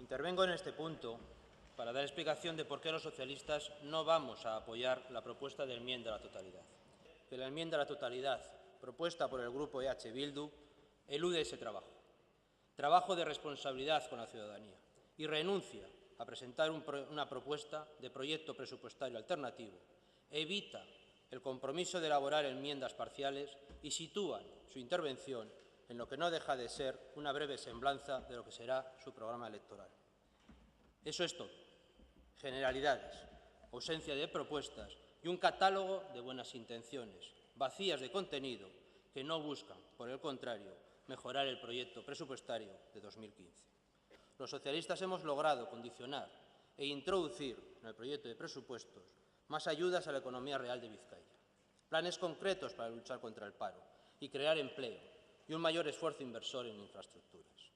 Intervengo en este punto para dar explicación de por qué los socialistas no vamos a apoyar la propuesta de enmienda a la totalidad. Que la enmienda a la totalidad propuesta por el Grupo EH Bildu elude ese trabajo de responsabilidad con la ciudadanía y renuncia a presentar una propuesta de proyecto presupuestario alternativo, evita el compromiso de elaborar enmiendas parciales y sitúan su intervención en lo que no deja de ser una breve semblanza de lo que será su programa electoral. Eso es todo. Generalidades, ausencia de propuestas y un catálogo de buenas intenciones, vacías de contenido, que no buscan, por el contrario, mejorar el proyecto presupuestario de 2015. Los socialistas hemos logrado condicionar e introducir en el proyecto de presupuestos más ayudas a la economía real de Vizcaya, planes concretos para luchar contra el paro y crear empleo y un mayor esfuerzo inversor en infraestructuras.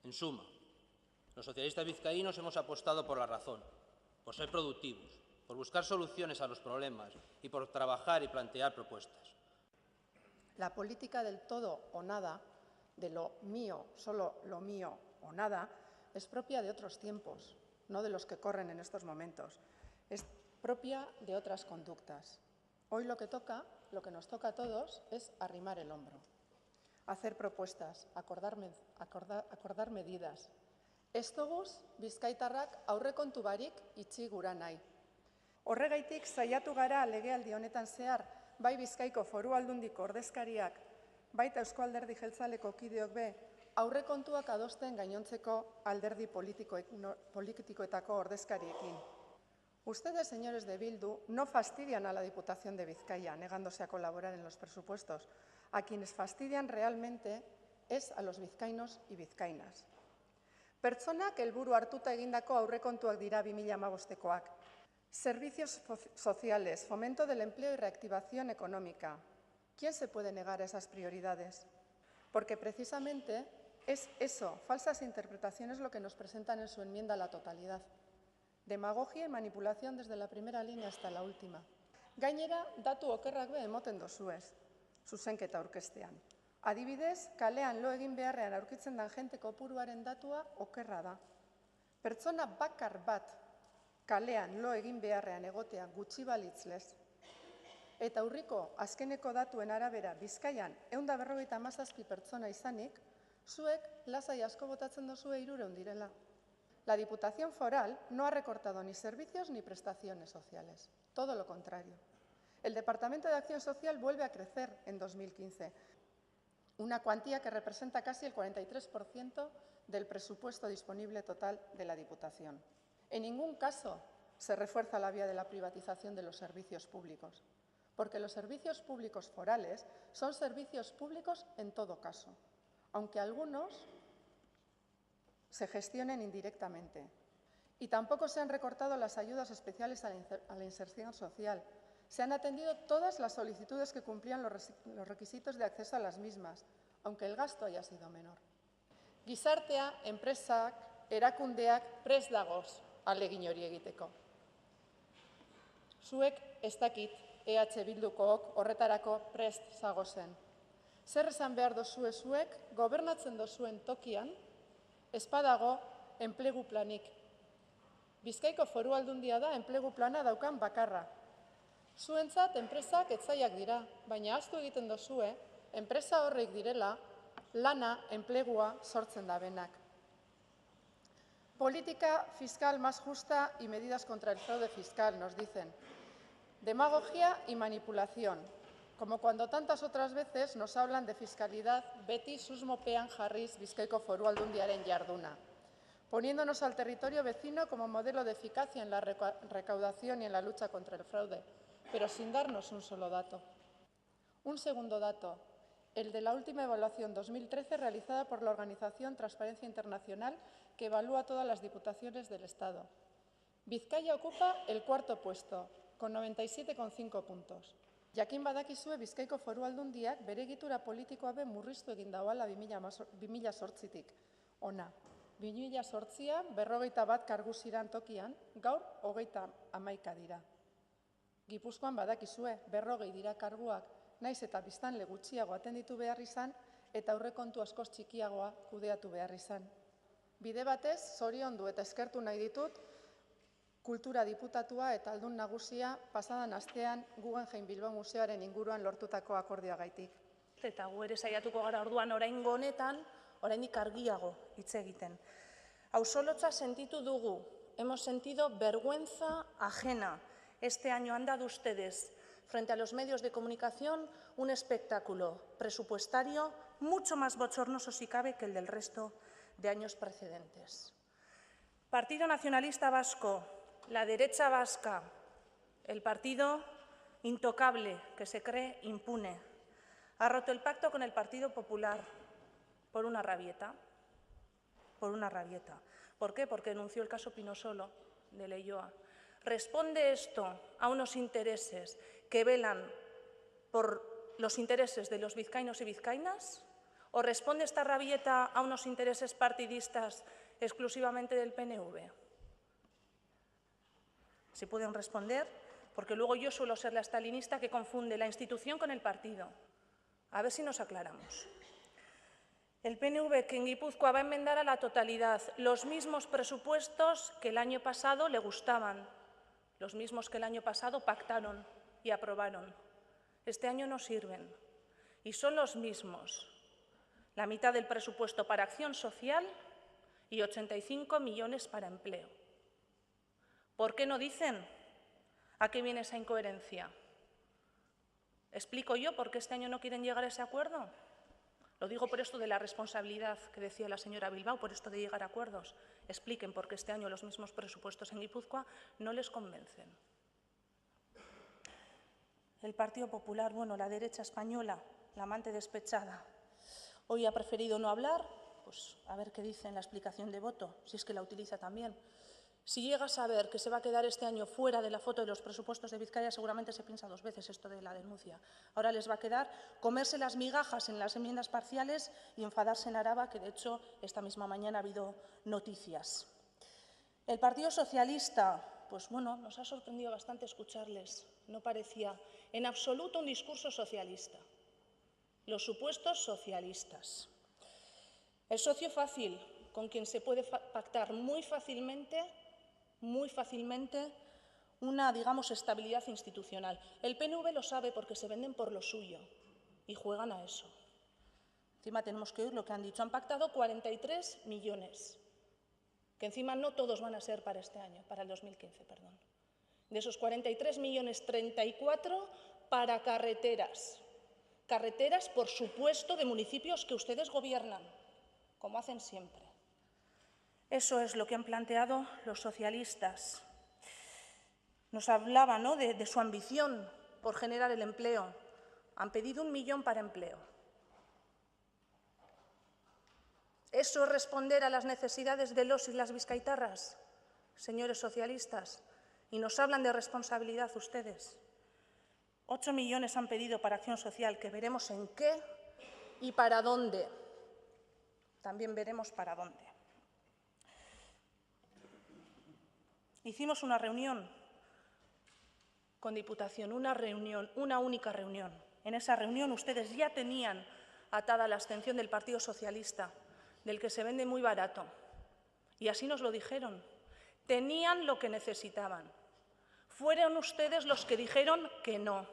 En suma, los socialistas vizcaínos hemos apostado por la razón, por ser productivos, por buscar soluciones a los problemas y por trabajar y plantear propuestas. La política del todo o nada, de lo mío, solo lo mío o nada, es propia de otros tiempos, no de los que corren en estos momentos. Es propia de otras conductas. Hoy lo que nos toca a todos es arrimar el hombro, hacer propuestas, acordar medidas. Ez doguz bizkaitarrak aurrekontu barik itxi gura nahi. Horregaitik saiatu gara legealdi honetan zehar, bai Bizkaiko Foru Aldundiko ordezkariak, baita Eusko Alderdi Jeltzaleko kideok be, aurrekontuak adosten gainontzeko alderdi politikoetako ordezkariekin. Ustedes, señores de Bildu, no fastidian a la Diputación de Vizcaya, negándose a colaborar en los presupuestos. A quienes fastidian realmente es a los vizcaínos y vizcaínas. Pertsonak helburu hartuta egindako aurrekontuak dira 2015koak. Servicios sociales, fomento del empleo y reactivación económica. ¿Quién se puede negar a esas prioridades? Porque precisamente es eso, falsas interpretaciones, lo que nos presentan en su enmienda a la totalidad. Demagogia y manipulación desde la primera línea hasta la última. Gainera, datu okerrak be emoten dozuez, zuzenketa aurkeztean. Adibidez, kalean lo egin beharrean aurkitzen den jente kopuruaren datua okerra da. Pertsona bakar bat kalean lo egin beharrean egotea gutxi balitzlez. Eta urriko azkeneko datuen arabera Bizkaian 157 pertsona izanik, zuek lasai asko botatzen dozue 300 direla. La Diputación Foral no ha recortado ni servicios ni prestaciones sociales, todo lo contrario. El Departamento de Acción Social vuelve a crecer en 2015, una cuantía que representa casi el 43% del presupuesto disponible total de la Diputación. En ningún caso se refuerza la vía de la privatización de los servicios públicos, porque los servicios públicos forales son servicios públicos en todo caso, aunque algunos se gestionen indirectamente. Y tampoco se han recortado las ayudas especiales a la inserción social. Se han atendido todas las solicitudes que cumplían los requisitos de acceso a las mismas, aunque el gasto haya sido menor. Gizartea, enpresak, erakundeak prest dagoz ahalegin hori egiteko. Zuek ez dakit EH Bildukook horretarako prest zagozen. Zer esan behar dozue zuek gobernatzen dozuen tokian ez badago enplegu planik. Bizkaiko Foru Aldundia da enplegu plana daukan bakarra. Zuentzat enpresak etzaiak dira, baina ahaztu egiten dozue, enpresa horrek direla lana enplegua sortzen dabenak. Política fiscal más justa y medidas contra el fraude fiscal, nos dicen. Demagogia y manipulación, como cuando tantas otras veces nos hablan de fiscalidad beti susmopean jarriz Bizkaiko Foru Aldundiaren jarduna, poniéndonos al territorio vecino como modelo de eficacia en la recaudación y en la lucha contra el fraude, pero sin darnos un solo dato. Un segundo dato, el de la última evaluación 2013 realizada por la organización Transparencia Internacional, que evalúa todas las diputaciones del Estado. Vizcaya ocupa el cuarto puesto, con 97,5 puntos. Jakin badakizue Bizkaiko Foru Aldundiak bere egitura politikoa be murriztu egin dagoela 2008tik. Ona, 2008an 51 kargu ziran tokian, gaur 31 dira. Gipuzkoan badakizue 40 dira karguak, naiz eta biztanle gutxiago atenditu behar izan eta aurrekontu askoz txikiagoa kudeatu behar izan. Bide batez, zoriondu eta eskertu nahi ditut, kultura diputatua eta aldun nagusia pasadan astean Guggenheim Bilbao Museoaren inguruan lortutako akordioagaitik. Eta gu ere saiatuko gara orduan oraingo honetan, oraindik argiago hitz egiten. Ausolotza sentitu dugu, hemos sentido vergüenza ajena. Este año han dado ustedes, frente a los medios de comunicación, un espectáculo presupuestario mucho más bochornoso, si cabe, que el del resto de años precedentes. Partido Nacionalista Vasco, la derecha vasca, el partido intocable que se cree impune, ha roto el pacto con el Partido Popular por una rabieta. Por una rabieta. ¿Por qué? Porque denunció el caso Pinosolo de Leioa. ¿Responde esto a unos intereses que velan por los intereses de los vizcaínos y vizcaínas? ¿O responde esta rabieta a unos intereses partidistas exclusivamente del PNV? Si pueden responder, porque luego yo suelo ser la stalinista que confunde la institución con el partido. A ver si nos aclaramos. El PNV que en Guipúzcoa va a enmendar a la totalidad los mismos presupuestos que el año pasado le gustaban, los mismos que el año pasado pactaron y aprobaron. Este año no sirven y son los mismos. La mitad del presupuesto para acción social y 85 millones para empleo. ¿Por qué no dicen a qué viene esa incoherencia? ¿Explico yo por qué este año no quieren llegar a ese acuerdo? Lo digo por esto de la responsabilidad que decía la señora Bilbao, por esto de llegar a acuerdos. Expliquen por qué este año los mismos presupuestos en Guipúzcoa no les convencen. El Partido Popular, bueno, la derecha española, la amante despechada, hoy ha preferido no hablar, pues a ver qué dice en la explicación de voto, si es que la utiliza también. Si llega a saber que se va a quedar este año fuera de la foto de los presupuestos de Vizcaya, seguramente se piensa dos veces esto de la denuncia. Ahora les va a quedar comerse las migajas en las enmiendas parciales y enfadarse en Araba, que de hecho esta misma mañana ha habido noticias. El Partido Socialista, pues bueno, nos ha sorprendido bastante escucharles. No parecía en absoluto un discurso socialista. Los supuestos socialistas. El socio fácil, con quien se puede pactar muy fácilmente una, digamos, estabilidad institucional. El PNV lo sabe porque se venden por lo suyo y juegan a eso. Encima tenemos que oír lo que han dicho. Han pactado 43 millones, que encima no todos van a ser para este año, para el 2015, perdón. De esos 43 millones, 34 para carreteras. Carreteras, por supuesto, de municipios que ustedes gobiernan, como hacen siempre. Eso es lo que han planteado los socialistas. Nos hablaban, ¿no?, de su ambición por generar el empleo. Han pedido 1 millón para empleo. ¿Eso es responder a las necesidades de los y las vizcaitarras, señores socialistas? Y nos hablan de responsabilidad ustedes. 8 millones han pedido para acción social, que veremos en qué y para dónde. También veremos para dónde. Hicimos una reunión con Diputación, una única reunión. En esa reunión ustedes ya tenían atada la abstención del Partido Socialista, del que se vende muy barato. Y así nos lo dijeron. Tenían lo que necesitaban. Fueron ustedes los que dijeron que no.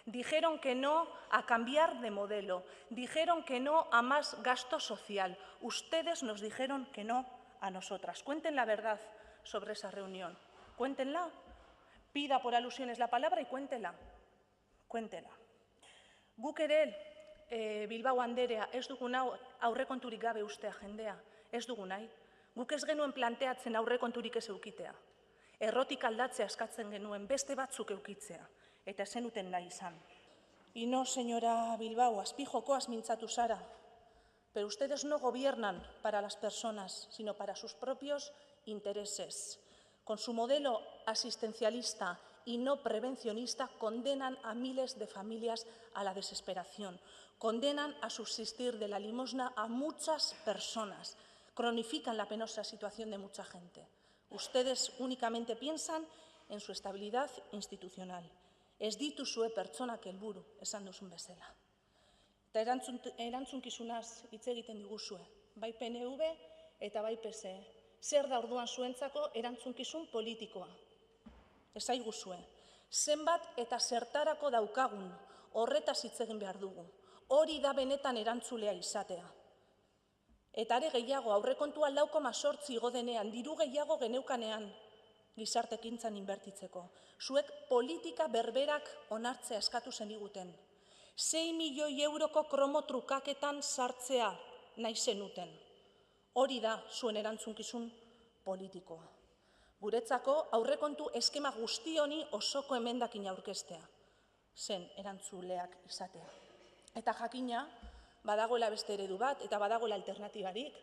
Dijeron que no a cambiar de modelo. Dijeron que no a más gasto social. Ustedes nos dijeron que no a nosotras. Cuenten la verdad sobre esa reunión. Cuéntenla. Pida por alusiones la palabra y cuéntela. Cuéntela. Guk ere, Bilbao anderea, ez dugun hau aurrekonturik gabe ustea jendea. Ez dugun nahi. Guk ez genuen planteatzen aurrekonturik ez eukitea. Errotik aldatzea eskatzen genuen, beste batzuk eukitzea. Eta zenuten nahi izan. Y no, señora Bilbao, azpijokoaz mintzatu zara. Pero ustedes no gobiernan para las personas, sino para sus propios intereses. Con su modelo asistencialista y no prevencionista, condenan a miles de familias a la desesperación. Condenan a subsistir de la limosna a muchas personas. Cronifican la penosa situación de mucha gente. Ustedes únicamente piensan en su estabilidad institucional. Ez dituzue pertsonak helburu, esan duzun bezala. Eta erantzukizunaz hitz egiten diguzue, bai PNV eta bai PSE. Zer da orduan zuentzako erantzunkizun politikoa? Esaiguzue, zenbat eta zertarako daukagun horretaz hitz egin behar dugu. Hori da benetan erantzulea izatea. Eta are gehiago, aurrekontua 4,8 igo denean, diru gehiago geneukanean gizarte ekintzan inbertitzeko. Zuek politika berberak onartzea eskatu zeniguten. 6 milioi euroko kromo trukaketan sartzea nahi zenuten. Hori da zuen erantzunkizun politikoa. Guretzako aurrekontu eskema guzti honi osoko emendakin aurkeztea zen erantzuleak izatea. Eta jakina, badagoela beste eredu bat eta badagoela alternatibarik.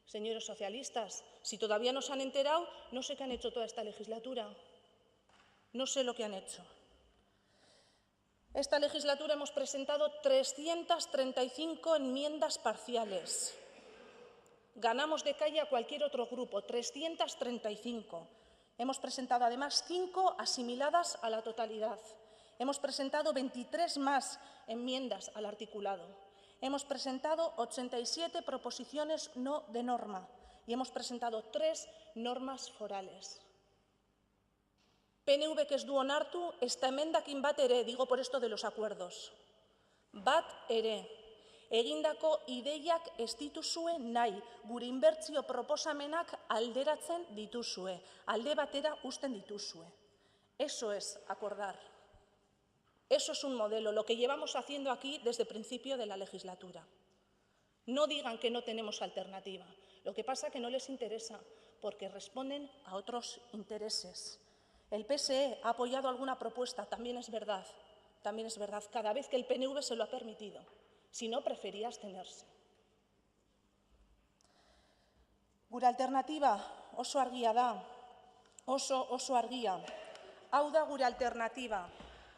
Señores socialistas, si todavía no se han enterado, no sé qué han hecho toda esta legislatura. No sé lo que han hecho. Esta legislatura hemos presentado 335 enmiendas parciales. Ganamos de calle a cualquier otro grupo, 335. Hemos presentado además 5 asimiladas a la totalidad. Hemos presentado 23 más enmiendas al articulado. Hemos presentado 87 proposiciones no de norma y hemos presentado 3 normas forales. PNV que ez du onartu, esta emendakin bat ere, digo por esto de los acuerdos. Bat ere, egindako ideiak ez dituzue nahi, gure inbertsio proposamenak alderatzen dituzue, alde batera uzten dituzue. Eso es acordar. Eso es un modelo, lo que llevamos haciendo aquí desde el principio de la legislatura. No digan que no tenemos alternativa. Lo que pasa es que no les interesa, porque responden a otros intereses. El PSE ha apoyado alguna propuesta, también es verdad, cada vez que el PNV se lo ha permitido. Si no, prefería abstenerse. Gure alternativa oso argia da, oso argia. Hau da gure alternativa.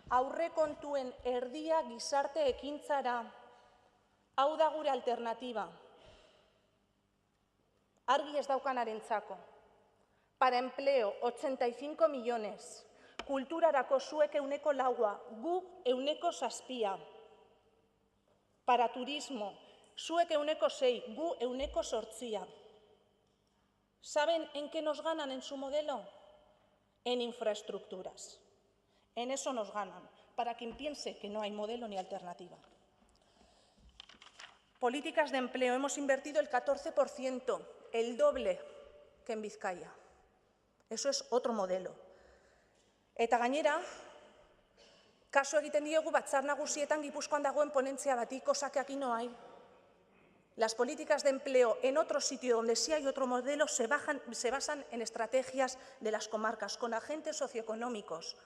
Aurrekontuen erdia gizarte ekintzara. Hau da gure alternativa. Argi ez daukanarentzako. Para empleo, 85 millones. Kulturarako zuek 4%, guk 7%. Para turismo, zuek 6%, gu 8%. ¿Saben en qué nos ganan en su modelo? En infraestructuras. En eso nos ganan, para quien piense que no hay modelo ni alternativa. Políticas de empleo. Hemos invertido el 14%, el doble que en Vizcaya. Eso es otro modelo. Eta gainera, kaso egiten diegu Batzar Nagusietan Gipuzkoan dagoen ponentzia bati, cosa que aquí no hay. Las políticas de empleo en otro sitio donde sí hay otro modelo se basan en estrategias de las comarcas, con agentes socioeconómicos,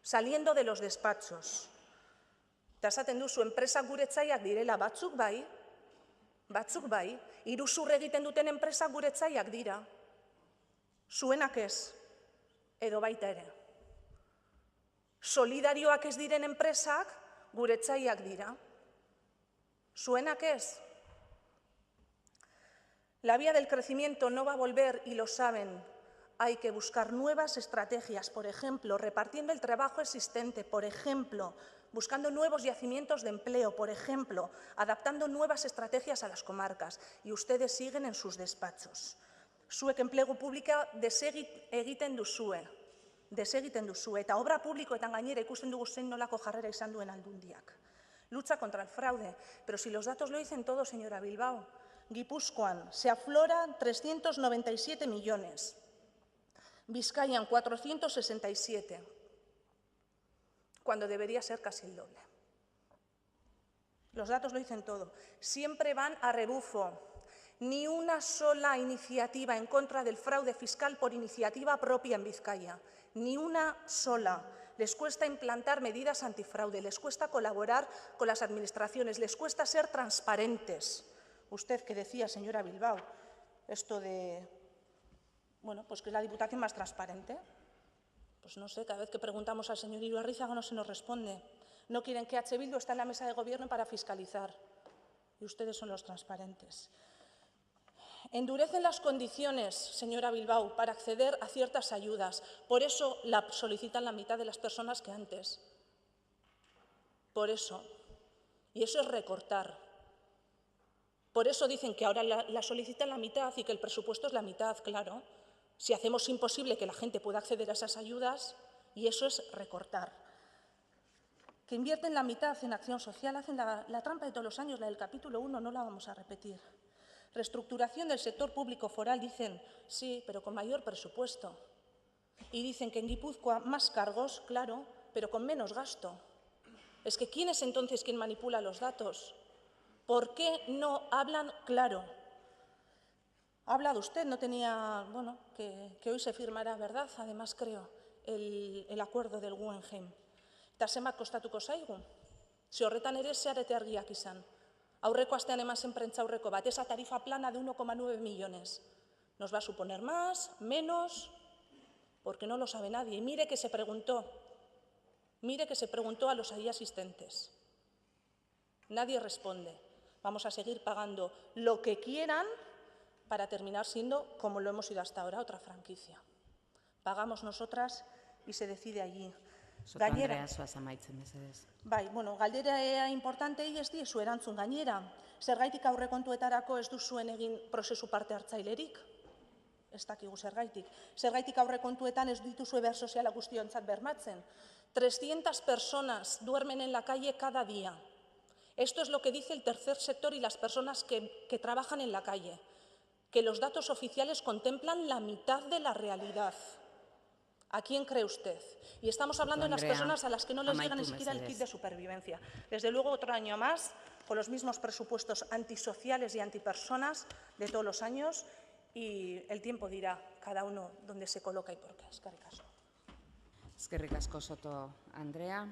saliendo de los despachos. Eta esaten duzu, enpresa guretzaiak direla, batzuk bai, iruzur egiten duten enpresa guretzaiak dira. Zuenak ez, edo baita ere. Solidarioak ez diren enpresak guretzaiak dira. Zuenak ez. La vía del crecimiento no va a volver y lo saben. Hay que buscar nuevas estrategias, por ejemplo, repartiendo el trabajo existente, por ejemplo, buscando nuevos yacimientos de empleo, por ejemplo, adaptando nuevas estrategias a las comarcas. Y ustedes siguen en sus despachos. Zuek enplegu publika desegiten duzue. Eta obra publikoetan gainera ikusten dugu zein nolako jarrera izan duen Aldundiak. Lucha contra el fraude. Pero si los datos lo dicen todo, señora Bilbao. Guipúzcoan se afloran 397 millones. Vizcayan 467, cuando debería ser casi el doble. Los datos lo dicen todo. Siempre van a rebufo. Ni una sola iniciativa en contra del fraude fiscal por iniciativa propia en Vizcaya. Ni una sola. Les cuesta implantar medidas antifraude, les cuesta colaborar con las administraciones, les cuesta ser transparentes. Usted que decía, señora Bilbao, esto de, bueno, pues que es la Diputación más transparente. Pues no sé, cada vez que preguntamos al señor Ibarrizaga no se nos responde. No quieren que H. Bildu esté en la mesa de gobierno para fiscalizar. Y ustedes son los transparentes. Endurecen las condiciones, señora Bilbao, para acceder a ciertas ayudas. Por eso la solicitan la mitad de las personas que antes. Por eso. Y eso es recortar. Por eso dicen que ahora la solicitan la mitad y que el presupuesto es la mitad, claro. Si hacemos imposible que la gente pueda acceder a esas ayudas, y eso es recortar. Que invierten la mitad en acción social, hacen la trampa de todos los años, la del capítulo 1, no la vamos a repetir. Reestructuración del sector público foral, dicen, sí, pero con mayor presupuesto. Y dicen que en Guipúzcoa más cargos, claro, pero con menos gasto. Es que ¿quién es entonces quien manipula los datos? ¿Por qué no hablan claro? Ha hablado usted, no tenía, bueno, que hoy se firmará, ¿verdad? Además, creo, el acuerdo del Guggenheim. Eta zenbat kostatuko zaigu? Si horretan ere ze areteargiak izan. Aurreko astean eman zen prentza aurreko bat, esa tarifa plana de 1,9 millones. ¿Nos va a suponer más, menos? Porque no lo sabe nadie. Y mire que se preguntó a los ahí asistentes. Nadie responde. Vamos a seguir pagando lo que quieran para terminar siendo, como lo hemos sido hasta ahora, otra franquicia. Pagamos nosotras y se decide allí. Soto Andrea, zoaz amaitzen, mesedez. Bai, bueno, galdera importantei ez diezu erantzun gainera. Zergaitik aurrekontuetarako ez duzuen egin prozesu parte hartzailerik? Ez dakigu zergaitik. Zergaitik aurrekontuetan ez dituzue behar soziala guztiontzat bermatzen. 300 personas duermen en la calle cada día. Esto es lo que dice el tercer sector y las personas que trabajan en la calle. Que los datos oficiales contemplan la mitad de la realidad. ¿A quién cree usted? Y estamos hablando de las personas a las que no les llega ni siquiera el kit de supervivencia. Desde luego, otro año más, con los mismos presupuestos antisociales y antipersonas de todos los años, y el tiempo dirá cada uno dónde se coloca y por qué. Eskerrik asko. Eskerrik asko, Soto Andrea.